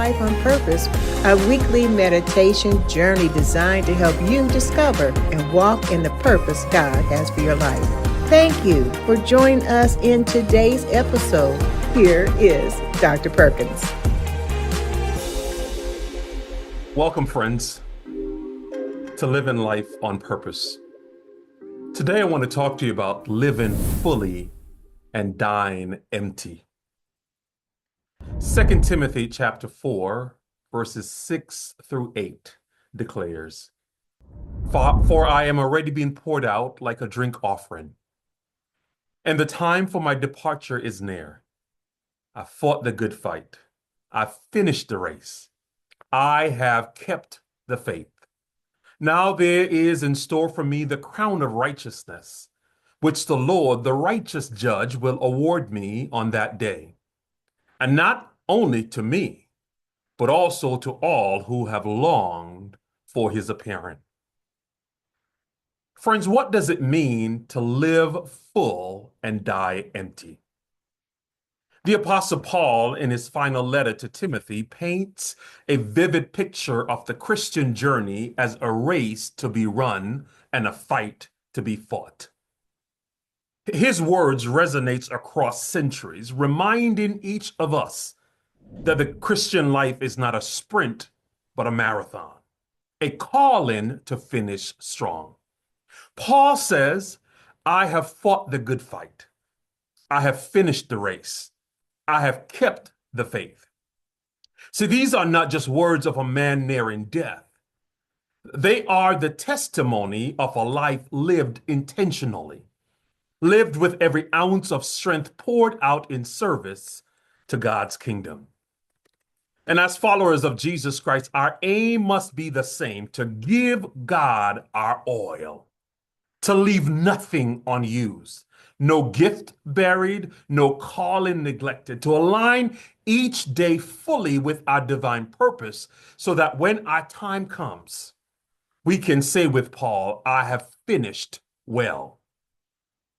Life on Purpose, a weekly meditation journey designed to help you discover and walk in the purpose God has for your life. Thank you for joining us in today's episode. Here is Dr. Perkins. Welcome, friends, to Living Life on Purpose. Today, I want to talk to you about living fully and dying empty. 2 Timothy chapter 4, verses 6 through 8 declares, For I am already being poured out like a drink offering, and the time for my departure is near. I fought the good fight. I finished the race. I have kept the faith. Now there is in store for me the crown of righteousness, which the Lord, the righteous judge, will award me on that day. And not only to me, but also to all who have longed for his appearing. Friends, what does it mean to live full and die empty? The Apostle Paul, in his final letter to Timothy, paints a vivid picture of the Christian journey as a race to be run and a fight to be fought. His words resonates across centuries, reminding each of us that the Christian life is not a sprint, but a marathon, a calling to finish strong. Paul says, I have fought the good fight. I have finished the race. I have kept the faith. See, these are not just words of a man nearing death. They are the testimony of a life lived intentionally, lived with every ounce of strength poured out in service to God's kingdom. And as followers of Jesus Christ, our aim must be the same: to give God our oil, to leave nothing unused, no gift buried, no calling neglected, to align each day fully with our divine purpose so that when our time comes, we can say with Paul, I have finished well.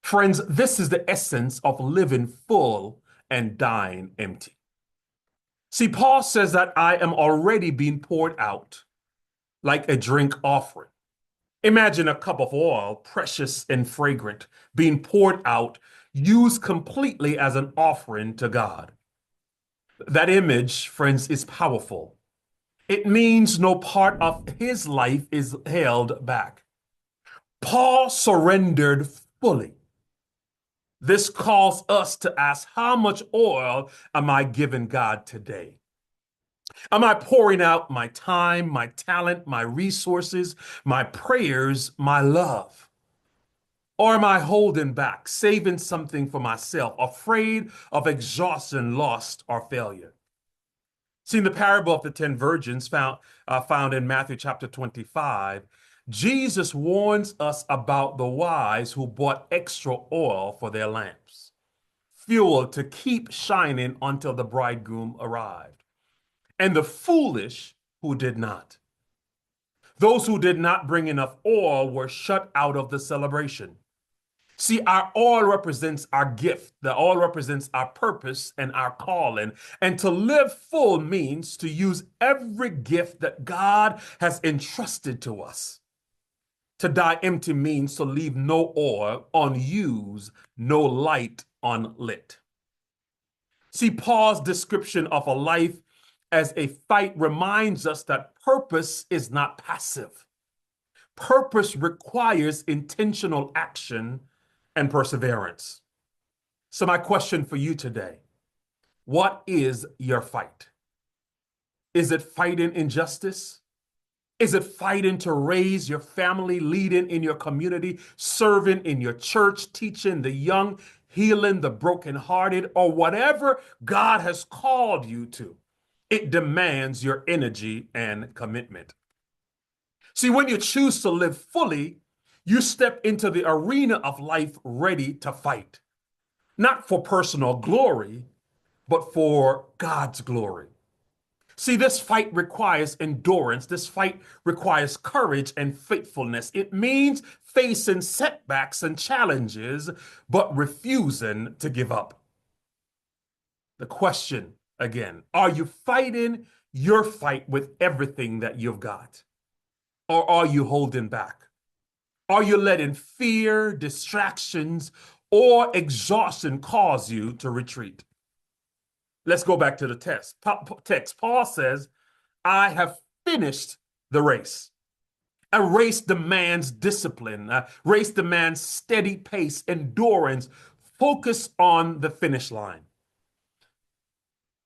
Friends, this is the essence of living full and dying empty. See, Paul says that I am already being poured out like a drink offering. Imagine a cup of oil, precious and fragrant, being poured out, used completely as an offering to God. That image, friends, is powerful. It means no part of his life is held back. Paul surrendered fully. This calls us to ask, how much oil am I giving God today? Am I pouring out my time, my talent, my resources, my prayers, my love? Or am I holding back, saving something for myself, afraid of exhaustion, loss, or failure? See, in the parable of the 10 virgins found in Matthew chapter 25, Jesus warns us about the wise who bought extra oil for their lamps, fuel to keep shining until the bridegroom arrived, and the foolish who did not. Those who did not bring enough oil were shut out of the celebration. See, our oil represents our gift. The oil represents our purpose and our calling. And to live full means to use every gift that God has entrusted to us. To die empty means to leave no oil unused, no light unlit. See, Paul's description of a life as a fight reminds us that purpose is not passive. Purpose requires intentional action and perseverance. So my question for you today, what is your fight? Is it fighting injustice? Is it fighting to raise your family, leading in your community, serving in your church, teaching the young, healing the brokenhearted, or whatever God has called you to? It demands your energy and commitment. See, when you choose to live fully, you step into the arena of life ready to fight, not for personal glory, but for God's glory. See, this fight requires endurance. This fight requires courage and faithfulness. It means facing setbacks and challenges, but refusing to give up. The question again, are you fighting your fight with everything that you've got? Or are you holding back? Are you letting fear, distractions, or exhaustion cause you to retreat? Let's go back to the text. Paul says, I have finished the race. A race demands discipline. A race demands steady pace, endurance, focus on the finish line.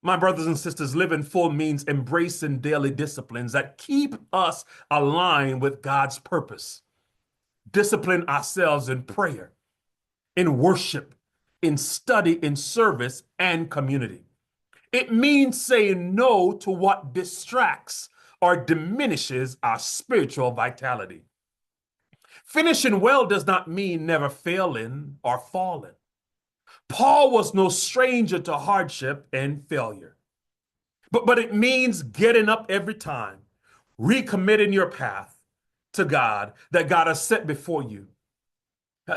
My brothers and sisters, living full means embracing daily disciplines that keep us aligned with God's purpose. Discipline ourselves in prayer, in worship, in study, in service, and community. It means saying no to what distracts or diminishes our spiritual vitality. Finishing well does not mean never failing or falling. Paul was no stranger to hardship and failure. But it means getting up every time, recommitting your path to God that God has set before you.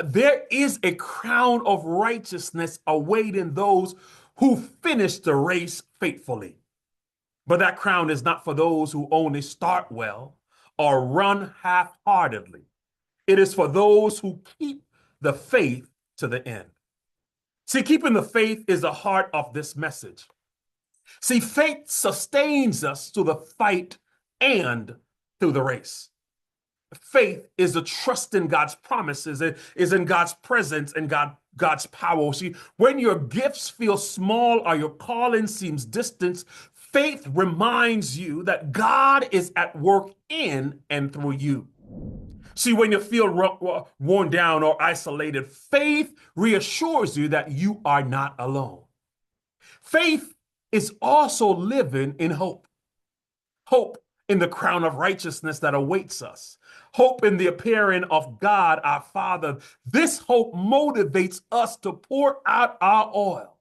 There is a crown of righteousness awaiting those who finish the race faithfully. But that crown is not for those who only start well or run half-heartedly. It is for those who keep the faith to the end. See, keeping the faith is the heart of this message. See, faith sustains us through the fight and through the race. Faith is a trust in God's promises, it is in God's presence and God's power. See, when your gifts feel small or your calling seems distant, faith reminds you that God is at work in and through you. See, when you feel worn down or isolated, faith reassures you that you are not alone. Faith is also living in hope. Hope in the crown of righteousness that awaits us. Hope in the appearing of God, our Father. This hope motivates us to pour out our oil.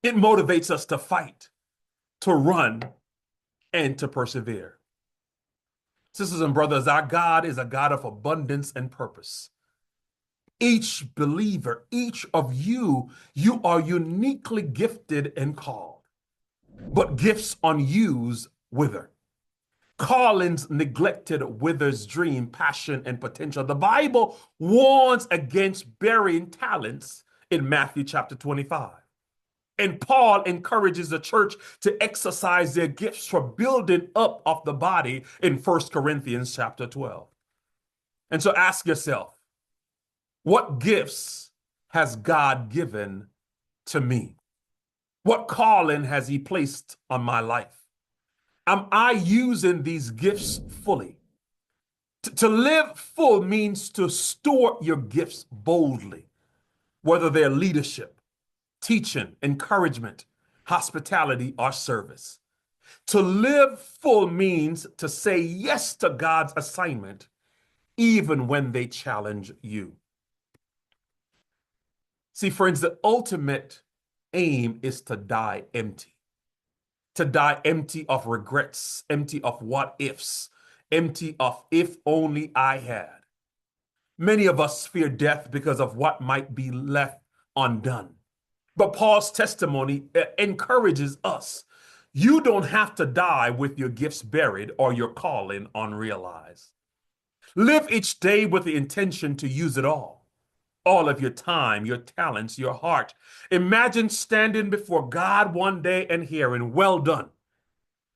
It motivates us to fight, to run, and to persevere. Sisters and brothers, our God is a God of abundance and purpose. Each believer, each of you, you are uniquely gifted and called. But gifts unused wither. Callings neglected withers dream, passion, and potential. The Bible warns against burying talents in Matthew chapter 25. And Paul encourages the church to exercise their gifts for building up of the body in 1 Corinthians chapter 12. And so ask yourself, what gifts has God given to me? What calling has he placed on my life? Am I using these gifts fully? To live full means to store your gifts boldly, whether they're leadership, teaching, encouragement, hospitality, or service. To live full means to say yes to God's assignment, even when they challenge you. See, friends, the ultimate aim is to die empty. To die empty of regrets, empty of what ifs, empty of if only I had. Many of us fear death because of what might be left undone. But Paul's testimony encourages us. You don't have to die with your gifts buried or your calling unrealized. Live each day with the intention to use it all of your time, your talents, your heart. Imagine standing before God one day and hearing, well done,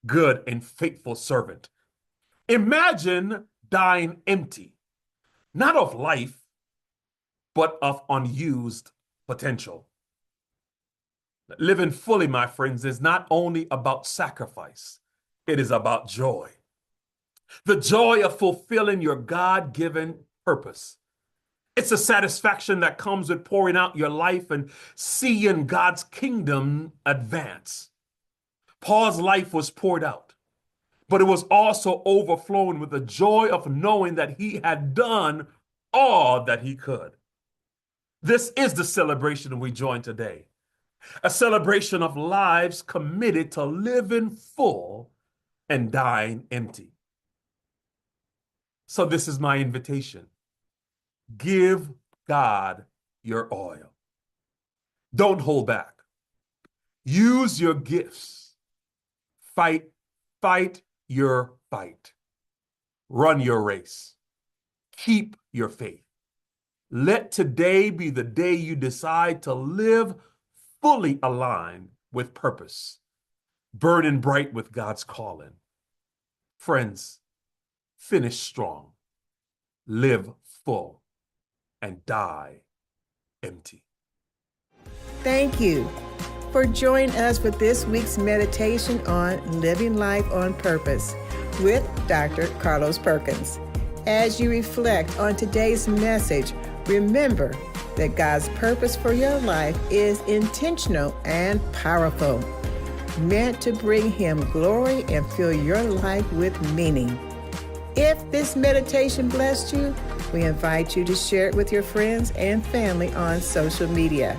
good and faithful servant. Imagine dying empty, not of life, but of unused potential. Living fully, my friends, is not only about sacrifice, it is about joy. The joy of fulfilling your God-given purpose. It's a satisfaction that comes with pouring out your life and seeing God's kingdom advance. Paul's life was poured out, but it was also overflowing with the joy of knowing that he had done all that he could. This is the celebration we join today, a celebration of lives committed to living full and dying empty. So this is my invitation. Give God your oil. Don't hold back. Use your gifts. Fight Fight your fight. Run your race. Keep your faith. Let today be the day you decide to live fully aligned with purpose, burning bright with God's calling. Friends, finish strong, live full, and die empty. Thank you for joining us for this week's meditation on living life on purpose with Dr. Carlos Perkins. As you reflect on today's message, remember that God's purpose for your life is intentional and powerful, meant to bring Him glory and fill your life with meaning. If this meditation blessed you, we invite you to share it with your friends and family on social media.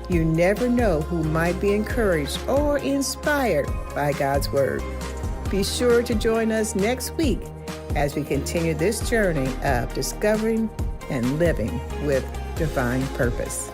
You never know who might be encouraged or inspired by God's Word. Be sure to join us next week as we continue this journey of discovering and living with divine purpose.